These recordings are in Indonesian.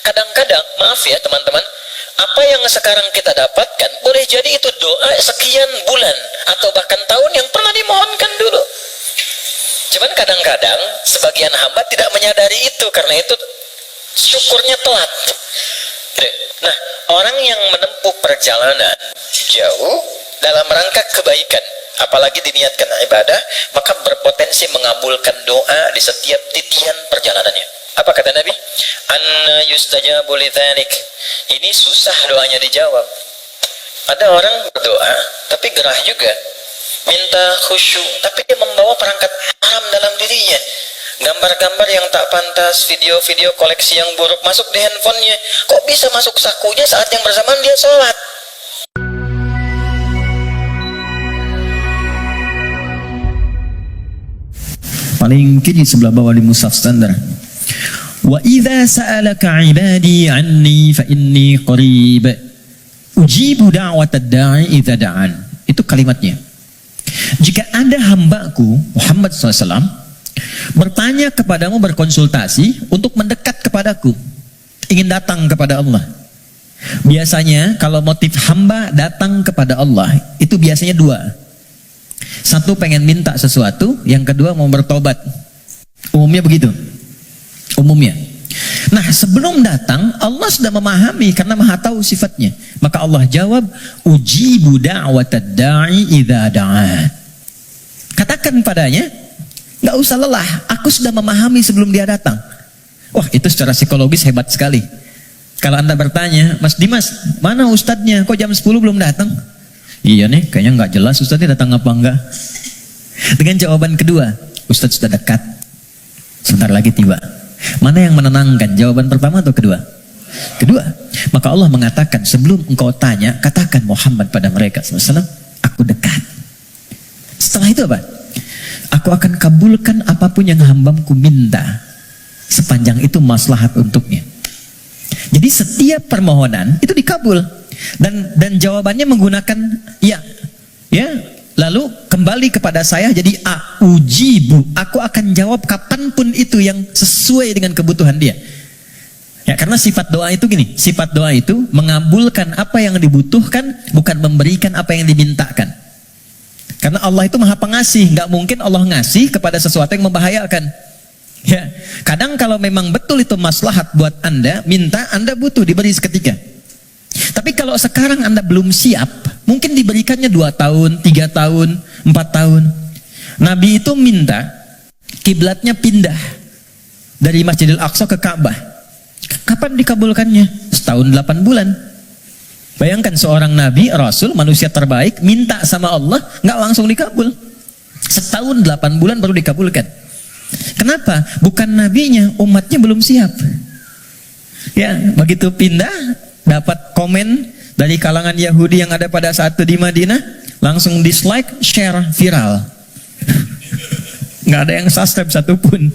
kadang-kadang, maaf ya teman-teman, apa yang sekarang kita dapatkan boleh jadi itu doa sekian bulan atau bahkan tahun yang pernah dimohonkan dulu. Cuman kadang-kadang sebagian hamba tidak menyadari itu, karena itu syukurnya telat. Nah, orang yang menempuh perjalanan jauh dalam rangka kebaikan, apalagi diniatkan ibadah, maka berpotensi mengabulkan doa di setiap titian perjalanannya. Apa kata Nabi? Anna yustajabu lidzalik. Ini susah doanya dijawab. Ada orang berdoa tapi gerah juga, minta khusyuk, tapi dia membawa perangkat haram dalam dirinya. Gambar-gambar yang tak pantas, video-video koleksi yang buruk masuk di handphonenya. Kok bisa masuk sakunya saat yang bersamaan dia sholat? Paling kiri sebelah bawah di mushaf standar. Wa idza sa'alaka 'ibadi 'anni fa inni qarib ujibu da'watad da'i idza da'an. Itu kalimatnya. Jika ada hambaku Muhammad SAW bertanya kepadamu, berkonsultasi untuk mendekat kepadaku, ingin datang kepada Allah. Biasanya kalau motif hamba datang kepada Allah itu biasanya dua. Satu, pengen minta sesuatu, yang kedua mau bertobat. Umumnya begitu. Umumnya. Nah, sebelum datang Allah sudah memahami karena Maha tahu sifatnya. Maka Allah jawab, ujibu da'watad da'i idza da'a. Katakan padanya, nggak usah lelah, aku sudah memahami sebelum dia datang. Wah, itu secara psikologis hebat sekali. Kalau Anda bertanya, Mas Dimas, mana ustadznya? Kok jam 10 belum datang? Iya nih, kayaknya nggak jelas ustadznya datang apa enggak. Dengan jawaban kedua, ustadz sudah dekat, sebentar lagi tiba. Mana yang menenangkan, jawaban pertama atau kedua? Kedua. Maka Allah mengatakan, sebelum engkau tanya, katakan Muhammad pada mereka SAW, aku dekat. Setelah itu apa? Aku akan kabulkan apapun yang hambaku minta, sepanjang itu maslahat untuknya. Jadi setiap permohonan itu dikabul, dan jawabannya menggunakan ya, lalu kembali kepada saya jadi ujibu, aku akan jawab kapanpun itu yang sesuai dengan kebutuhan dia. Ya, karena sifat doa itu gini, sifat doa itu mengabulkan apa yang dibutuhkan, bukan memberikan apa yang dimintakan. Karena Allah itu Maha Pengasih, nggak mungkin Allah ngasih kepada sesuatu yang membahayakan. Ya, kadang kalau memang betul itu maslahat buat Anda, minta, Anda butuh diberi seketika. Tapi kalau sekarang Anda belum siap, mungkin diberikannya 2 tahun, 3 tahun, 4 tahun. Nabi itu minta kiblatnya pindah dari Masjidil Aqsa ke Ka'bah. Kapan dikabulkannya? Setahun 8 bulan. Bayangkan seorang Nabi, Rasul, manusia terbaik, minta sama Allah, nggak langsung dikabul. Setahun 8 bulan baru dikabulkan. Kenapa? Bukan nabinya, umatnya belum siap. Ya, begitu pindah, dapat komen dari kalangan Yahudi yang ada pada saat itu di Madinah, langsung dislike, share, viral. Nggak ada yang subscribe satupun.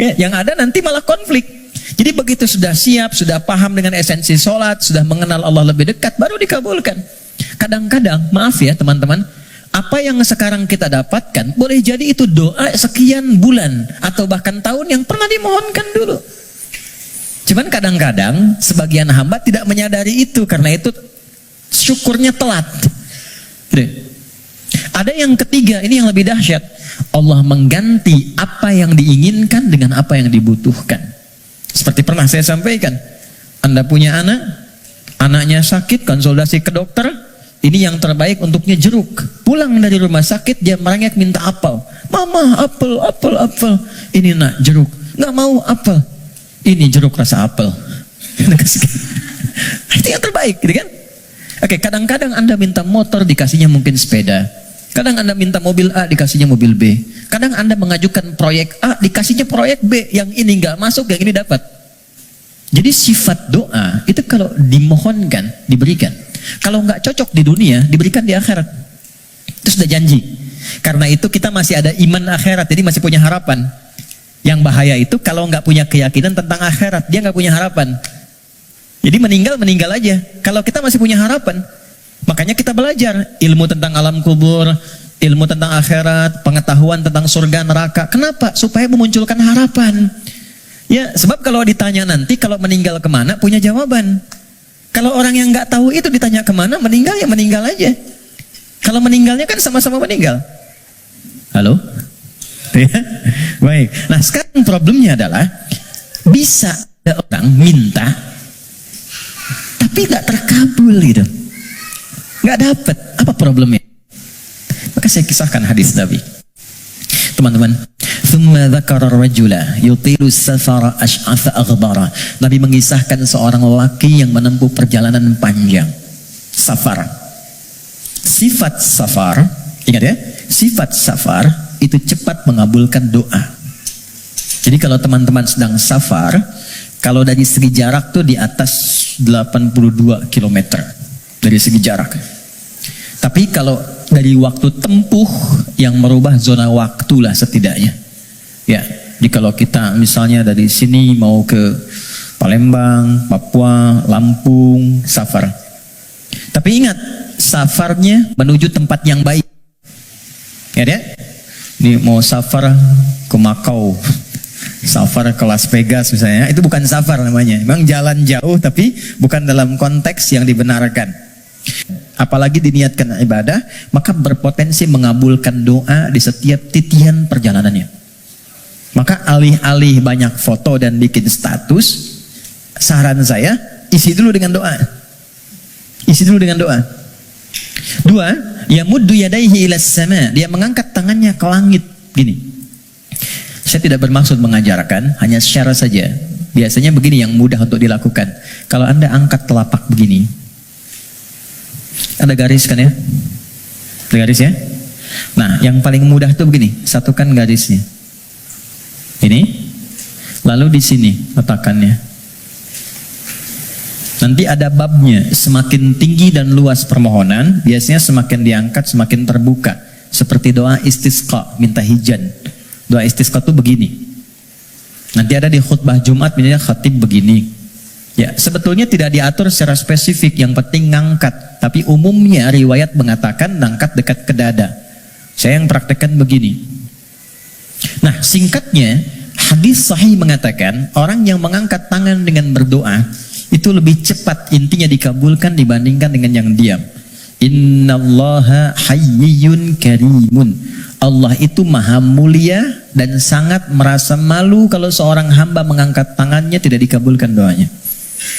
Ya, yang ada nanti malah konflik. Jadi begitu sudah siap, sudah paham dengan esensi sholat, sudah mengenal Allah lebih dekat, baru dikabulkan. Kadang-kadang, maaf ya teman-teman, apa yang sekarang kita dapatkan, boleh jadi itu doa sekian bulan, atau bahkan tahun yang pernah dimohonkan dulu. Cuman kadang-kadang, sebagian hamba tidak menyadari itu, karena itu syukurnya telat. Ada yang ketiga, ini yang lebih dahsyat. Allah mengganti apa yang diinginkan dengan apa yang dibutuhkan. Seperti pernah saya sampaikan, Anda punya anak, anaknya sakit, konsultasi ke dokter, ini yang terbaik untuknya jeruk. Pulang dari rumah sakit, dia merengek minta apel. Mama, apel. Ini nak, jeruk. Nggak mau apel. Ini jeruk rasa apel. Itu yang terbaik, gitu kan? Oke, kadang-kadang Anda minta motor, dikasihnya mungkin sepeda. Kadang Anda minta mobil A, dikasihnya mobil B. Kadang Anda mengajukan proyek A, dikasihnya proyek B. Yang ini nggak masuk, yang ini dapat. Jadi sifat doa itu kalau dimohonkan, diberikan. Kalau nggak cocok di dunia, diberikan di akhirat. Itu sudah janji. Karena itu kita masih ada iman akhirat, jadi masih punya harapan. Yang bahaya itu kalau nggak punya keyakinan tentang akhirat, dia nggak punya harapan. Jadi meninggal aja. Kalau kita masih punya harapan, makanya kita belajar ilmu tentang alam kubur, ilmu tentang akhirat, pengetahuan tentang surga neraka. Kenapa? Supaya memunculkan harapan. Ya, sebab kalau ditanya nanti kalau meninggal kemana punya jawaban. Kalau orang yang nggak tahu itu ditanya kemana, meninggal ya meninggal aja. Kalau meninggalnya kan sama-sama meninggal. Halo? Ya? Baik. Nah sekarang problemnya adalah bisa ada orang minta tapi nggak terkabul gitu, nggak dapat. Apa problemnya? Maka saya kisahkan hadis Nabi. Teman-teman, thumma dzakara ar-rajula yutilu safara ash'atha aghbara. Nabi mengisahkan seorang lelaki yang menempuh perjalanan panjang. Safar. Sifat safar, ingat ya, sifat safar itu cepat mengabulkan doa. Jadi kalau teman-teman sedang safar, kalau dari segi jarak tuh di atas 82 km dari segi jarak. Tapi kalau dari waktu tempuh yang merubah zona waktu lah setidaknya. Ya, jadi kalau kita misalnya dari sini mau ke Palembang, Papua, Lampung, safar. Tapi ingat, safarnya menuju tempat yang baik. Ya deh? Ini mau safar ke Makau, safar ke Las Vegas misalnya, itu bukan safar namanya. Memang jalan jauh tapi bukan dalam konteks yang dibenarkan. Apalagi diniatkan ibadah, maka berpotensi mengabulkan doa di setiap titian perjalanannya. Maka alih-alih banyak foto dan bikin status, saran saya isi dulu dengan doa. Isi dulu dengan doa. Dua, yamuddu yadaihi ilas sama, dia mengangkat tangannya ke langit gini. Saya tidak bermaksud mengajarkan, hanya share saja. Biasanya begini yang mudah untuk dilakukan. Kalau Anda angkat telapak begini, ada garis kan ya? Ada garis ya? Nah, yang paling mudah tuh begini, satukan garisnya. Ini, lalu di sini letakkannya. Nanti ada babnya, semakin tinggi dan luas permohonan, biasanya semakin diangkat semakin terbuka. Seperti doa istisqa, minta hujan. Doa istisqa tuh begini. Nanti ada di khutbah Jumat misalnya khatib begini. Ya, sebetulnya tidak diatur secara spesifik, yang penting ngangkat. Tapi umumnya riwayat mengatakan ngangkat dekat ke dada. Saya yang praktekkan begini. Nah, singkatnya, hadis sahih mengatakan orang yang mengangkat tangan dengan berdoa itu lebih cepat intinya dikabulkan dibandingkan dengan yang diam. Innallaha hayyun karimun. Allah itu maha mulia dan sangat merasa malu kalau seorang hamba mengangkat tangannya tidak dikabulkan doanya.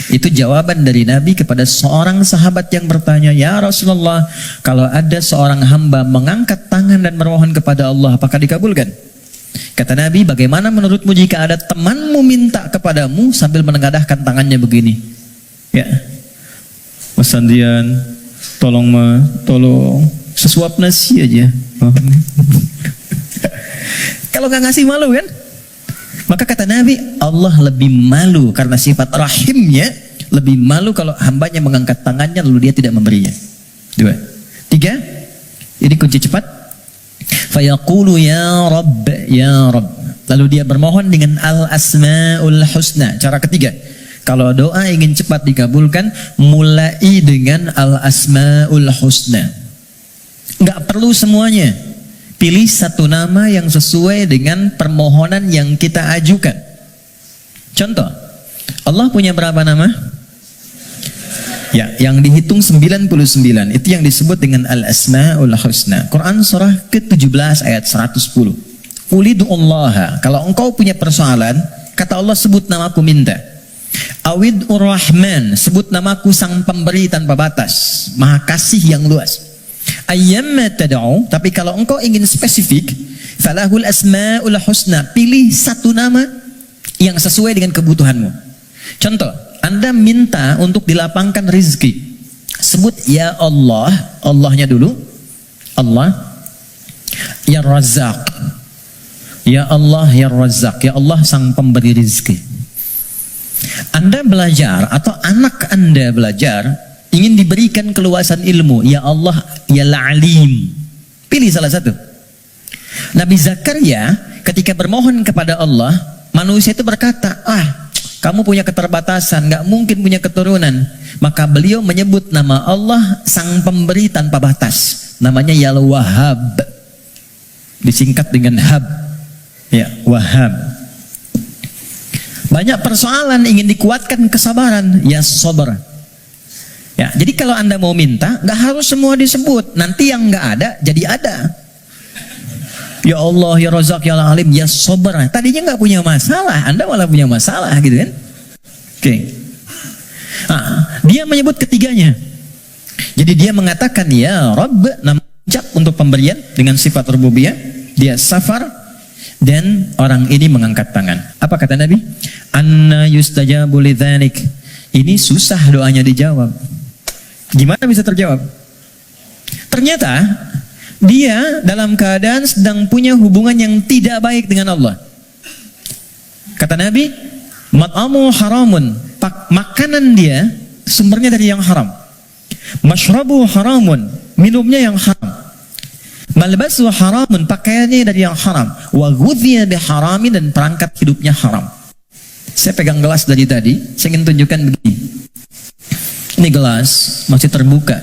Itu jawaban dari Nabi kepada seorang sahabat yang bertanya, "Ya Rasulullah, kalau ada seorang hamba mengangkat tangan dan memohon kepada Allah, apakah dikabulkan?" Kata Nabi, "Bagaimana menurutmu jika ada temanmu minta kepadamu sambil menengadahkan tangannya begini?" Ya, Mas Sandian, tolong sesuap nasi aja. Kalau nggak ngasih malu kan? Maka kata Nabi, Allah lebih malu karena sifat rahimnya, lebih malu kalau hambanya mengangkat tangannya lalu dia tidak memberinya. Dua. Tiga, ini kunci cepat. Fayaqulu ya Rabb, ya Rabb. Lalu dia bermohon dengan al-asma'ul husna. Cara ketiga, kalau doa ingin cepat dikabulkan, mulai dengan al-asma'ul husna. Nggak perlu semuanya. Pilih satu nama yang sesuai dengan permohonan yang kita ajukan. Contoh, Allah punya berapa nama? Ya, yang dihitung 99. Itu yang disebut dengan Al-Asma'ul Husna. Quran surah ke-17 ayat 110. Ulidu'ullaha. Kalau engkau punya persoalan, kata Allah, sebut namaku minta. Awid'ur Rahman. Sebut namaku sang pemberi tanpa batas. Maha kasih yang luas. Ayyamma tad'u, tapi kalau engkau ingin spesifik, falahul asmaul husna, pilih satu nama yang sesuai dengan kebutuhanmu. Contoh, Anda minta untuk dilapangkan rezeki. Sebut ya Allah, Allahnya dulu. Allah, ya Razzaq. Ya Allah, ya Razzaq. Ya Allah sang pemberi rezeki. Anda belajar atau anak Anda belajar, ingin diberikan keluasan ilmu, ya Allah, ya Alim. Pilih salah satu. Nabi Zakaria ketika bermohon kepada Allah, manusia itu berkata, kamu punya keterbatasan, nggak mungkin punya keturunan. Maka beliau menyebut nama Allah sang pemberi tanpa batas. Namanya ya Wahhab. Disingkat dengan Hab. Ya, Wahhab. Banyak persoalan ingin dikuatkan kesabaran, ya sabar. Ya, jadi kalau Anda mau minta, nggak harus semua disebut. Nanti yang nggak ada, jadi ada. Ya Allah, ya Razak, ya Alim, ya sabar. Tadinya nggak punya masalah, Anda malah punya masalah, gitu kan? Oke. Dia menyebut ketiganya. Jadi dia mengatakan, ya Rabb, nama ucap untuk pemberian dengan sifat rububiyah. Dia safar, dan orang ini mengangkat tangan. Apa kata Nabi? Anna yustajabu lidzalik. Ini susah doanya dijawab. Gimana bisa terjawab? Ternyata dia dalam keadaan sedang punya hubungan yang tidak baik dengan Allah. Kata Nabi, mat'amu haramun, makanan dia sumbernya dari yang haram. Mashrabu haramun, minumnya yang haram. Malbasu haramun, pakaiannya dari yang haram. Wa ghudhiya biharamin, dan perangkat hidupnya haram. Saya pegang gelas dari tadi, saya ingin tunjukkan begini. Ini gelas masih terbuka.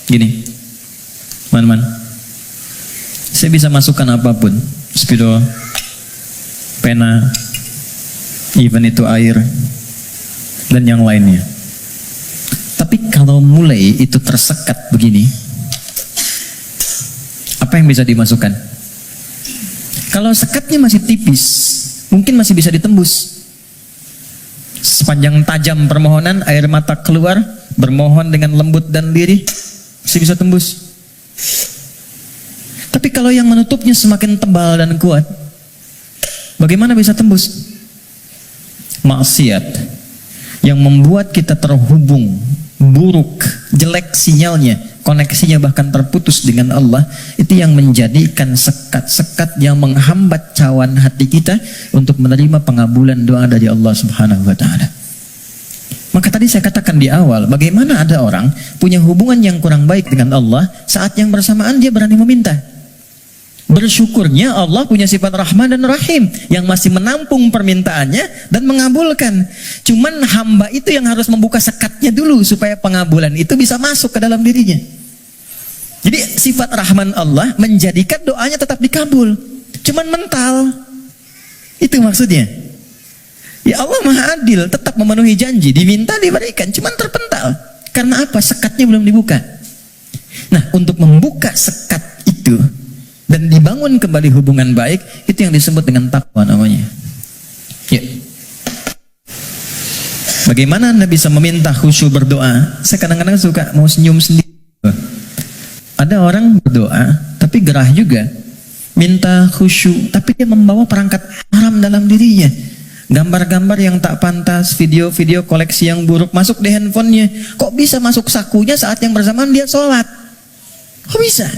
Gini. Teman-teman. Saya bisa masukkan apapun. Spidol, pena, even itu air, dan yang lainnya. Tapi kalau mulai itu tersekat begini, apa yang bisa dimasukkan? Kalau sekatnya masih tipis, mungkin masih bisa ditembus. Sepanjang tajam permohonan, air mata keluar, bermohon dengan lembut dan lirih, masih bisa tembus. Tapi kalau yang menutupnya semakin tebal dan kuat, bagaimana bisa tembus? Maksiat yang membuat kita terhubung, buruk, jelek sinyalnya, koneksinya bahkan terputus dengan Allah, itu yang menjadikan sekat-sekat yang menghambat cawan hati kita untuk menerima pengabulan doa dari Allah Subhanahu wa Ta'ala. Maka tadi saya katakan di awal, bagaimana ada orang punya hubungan yang kurang baik dengan Allah, saat yang bersamaan dia berani meminta. Bersyukurnya Allah punya sifat Rahman dan Rahim yang masih menampung permintaannya dan mengabulkan. Cuman hamba itu yang harus membuka sekatnya dulu supaya pengabulan itu bisa masuk ke dalam dirinya. Jadi sifat Rahman Allah menjadikan doanya tetap dikabul. Cuman mental. Itu maksudnya. Ya Allah Maha Adil, tetap memenuhi janji, diminta diberikan, cuman terpental. Karena apa? Sekatnya belum dibuka. Nah, untuk membuka sekat itu dan dibangun kembali hubungan baik, itu yang disebut dengan takwa namanya. Ya. Bagaimana Anda bisa meminta khusyuk berdoa? Saya kadang-kadang suka mau senyum sendiri. Ada orang berdoa, tapi gerah juga. Minta khusyuk, tapi dia membawa perangkat haram dalam dirinya. Gambar-gambar yang tak pantas, video-video koleksi yang buruk masuk di handphonenya. Kok bisa masuk sakunya saat yang bersamaan dia sholat? Kok bisa?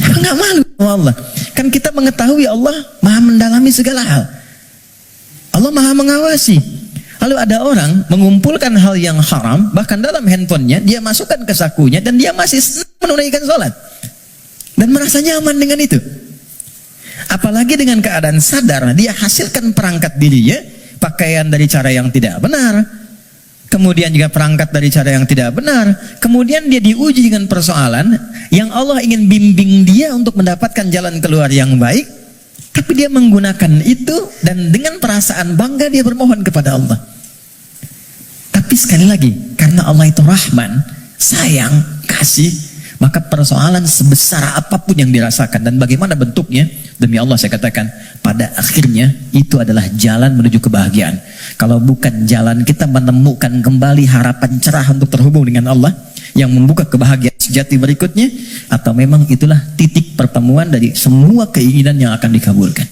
Nggak malu sama Allah. Kan kita mengetahui Allah Maha mendalami segala hal. Allah Maha mengawasi. Lalu ada orang mengumpulkan hal yang haram, bahkan dalam handphonenya dia masukkan ke sakunya, dan dia masih menunaikan sholat dan merasa nyaman dengan itu. Apalagi dengan keadaan sadar dia hasilkan perangkat dirinya, pakaian dari cara yang tidak benar, kemudian juga perangkat dari cara yang tidak benar, kemudian dia diuji dengan persoalan yang Allah ingin bimbing dia untuk mendapatkan jalan keluar yang baik, tapi dia menggunakan itu dan dengan perasaan bangga dia bermohon kepada Allah. Tapi sekali lagi, karena Allah itu Rahman, sayang, kasih, maka persoalan sebesar apapun yang dirasakan dan bagaimana bentuknya, demi Allah saya katakan, pada akhirnya itu adalah jalan menuju kebahagiaan. Kalau bukan jalan kita menemukan kembali harapan cerah untuk terhubung dengan Allah yang membuka kebahagiaan sejati berikutnya, atau memang itulah titik pertemuan dari semua keinginan yang akan dikabulkan.